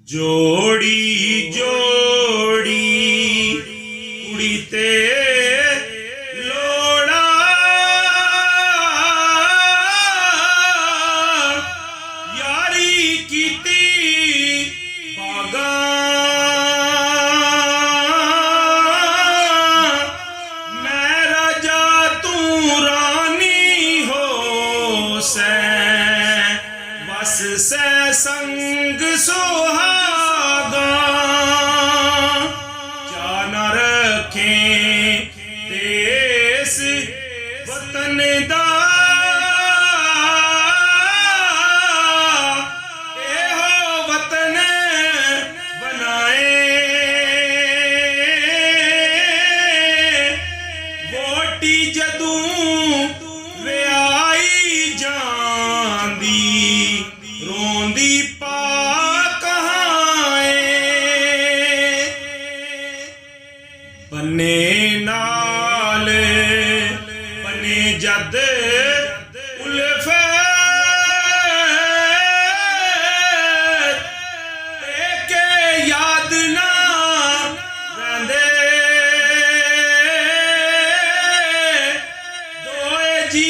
जोड़ी जोड़ी कुड़ी ते लोड़ा यारी कीती भागा मैं राजा तू रानी हो सै बस सै संग सुहागा क्या न रखें देश वतन दा एहो वतन बनाए वोटी जदूं व्याई जांदी रोंदी पा कहां बने नाल बने जद उल्फत के याद ना रंदे दोए जी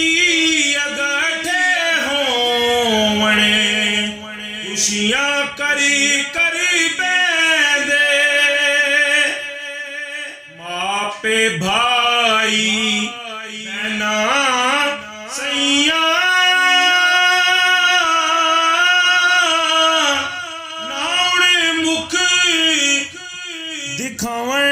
अगठे होवणे खुशियां करी करी पैंदे मापे भाई बहना सैया नाउण मुख दिखावण